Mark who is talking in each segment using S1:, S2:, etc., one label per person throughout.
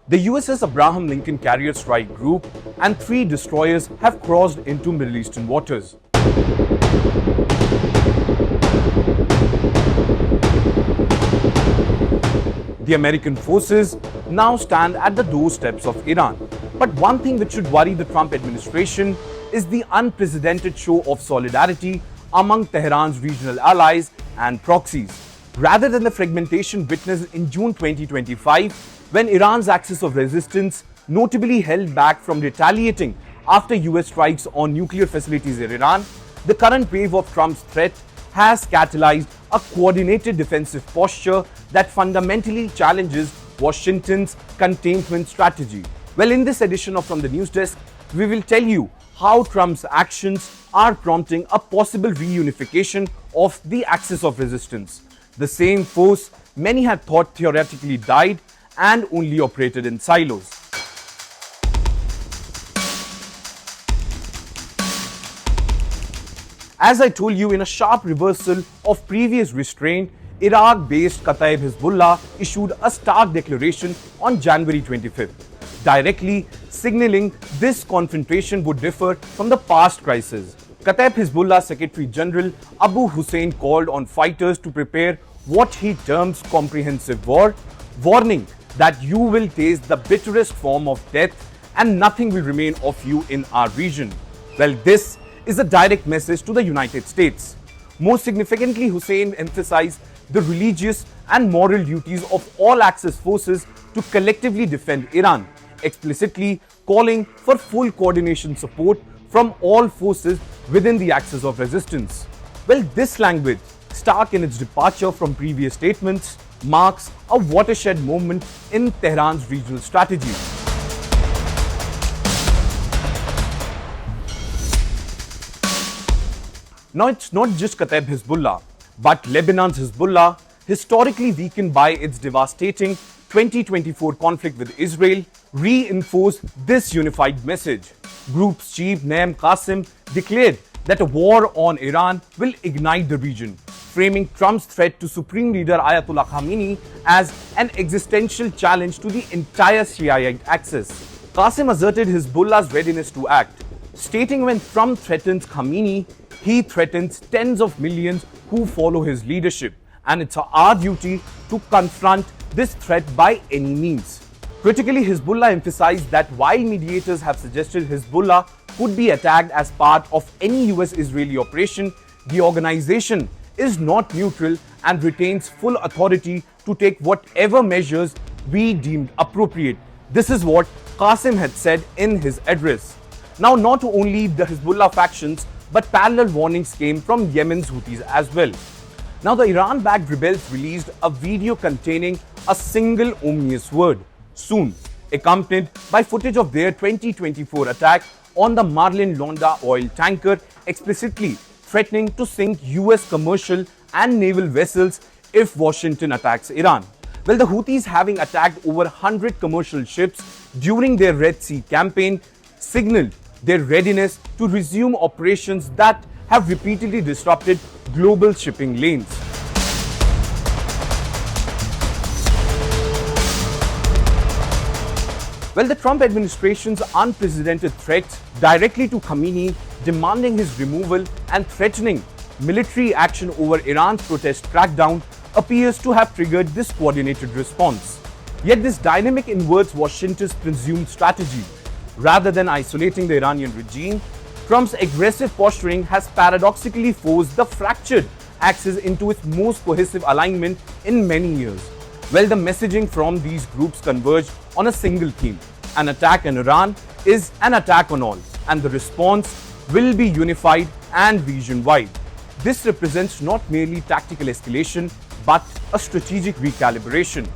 S1: The USS Abraham Lincoln carrier strike group and 3 destroyers have crossed into Middle Eastern waters. The American forces now stand at the doorsteps of Iran. But one thing which should worry the Trump administration is the unprecedented show of solidarity among Tehran's regional allies and proxies. Rather than the fragmentation witnessed in June 2025, when Iran's axis of resistance notably held back from retaliating after US strikes on nuclear facilities in Iran, the current wave of Trump's threat has catalyzed a coordinated defensive posture that fundamentally challenges Washington's containment strategy. Well, in this edition of From the News Desk, we will tell you how Trump's actions are prompting a possible reunification of the axis of resistance, the same force many had thought theoretically died and only operated in silos. As I told you, in a sharp reversal of previous restraint, Iraq-based Kataib Hezbollah issued a stark declaration on January 25th, directly signaling this confrontation would differ from the past crisis. Kataib Hezbollah Secretary General Abu Hussein called on fighters to prepare what he terms comprehensive war, warning that you will taste the bitterest form of death and nothing will remain of you in our region. Well, this is a direct message to the United States. Most significantly, Hussein emphasized the religious and moral duties of all Axis forces to collectively defend Iran, explicitly calling for full coordination support from all forces within the Axis of resistance. Well, this language, stark in its departure from previous statements, marks a watershed moment in Tehran's regional strategy. Now, it's not just Kataib Hezbollah, but Lebanon's Hezbollah, historically weakened by its devastating 2024 conflict with Israel, reinforced this unified message. Group's chief Naim Qasim declared that a war on Iran will ignite the region, framing Trump's threat to Supreme Leader Ayatollah Khamenei as an existential challenge to the entire Shiite axis. Qasim asserted Hezbollah's readiness to act, stating when Trump threatens Khamenei, he threatens tens of millions who follow his leadership, and it's our duty to confront this threat by any means. Critically, Hezbollah emphasized that while mediators have suggested Hezbollah could be attacked as part of any US-Israeli operation, the organization is not neutral and retains full authority to take whatever measures we deemed appropriate. This is what Qasim had said in his address. Now, not only the Hezbollah factions, but parallel warnings came from Yemen's Houthis as well. Now, the Iran-backed rebels released a video containing a single ominous word, soon, accompanied by footage of their 2024 attack on the Marlin Londa oil tanker, explicitly threatening to sink US commercial and naval vessels if Washington attacks Iran. Well, the Houthis, having attacked over 100 commercial ships during their Red Sea campaign, signaled their readiness to resume operations that have repeatedly disrupted global shipping lanes. Well, the Trump administration's unprecedented threats directly to Khamenei, demanding his removal and threatening military action over Iran's protest crackdown, appears to have triggered this coordinated response. Yet this dynamic inverts Washington's presumed strategy. Rather than isolating the Iranian regime, Trump's aggressive posturing has paradoxically forced the fractured axis into its most cohesive alignment in many years. Well, the messaging from these groups converged on a single theme. An attack on Iran is an attack on all, and the response will be unified and region-wide. This represents not merely tactical escalation, but a strategic recalibration,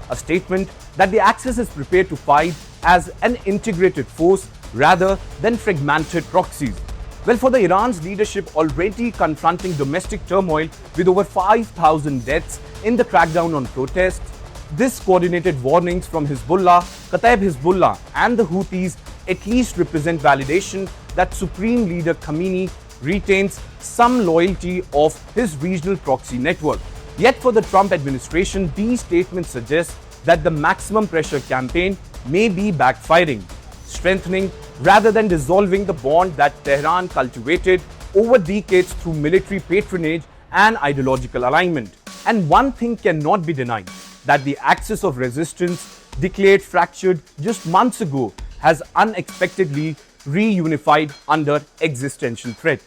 S1: a statement that the Axis is prepared to fight as an integrated force rather than fragmented proxies. Well, for the Iran's leadership already confronting domestic turmoil with over 5,000 deaths in the crackdown on protests, this coordinated warnings from Hezbollah, Kataib Hezbollah and the Houthis at least represent validation that Supreme Leader Khamenei retains some loyalty of his regional proxy network. Yet for the Trump administration, these statements suggest that the maximum pressure campaign may be backfiring, strengthening rather than dissolving the bond that Tehran cultivated over decades through military patronage and ideological alignment. And one thing cannot be denied, that the axis of resistance, declared fractured just months ago, has unexpectedly reunified under existential threat.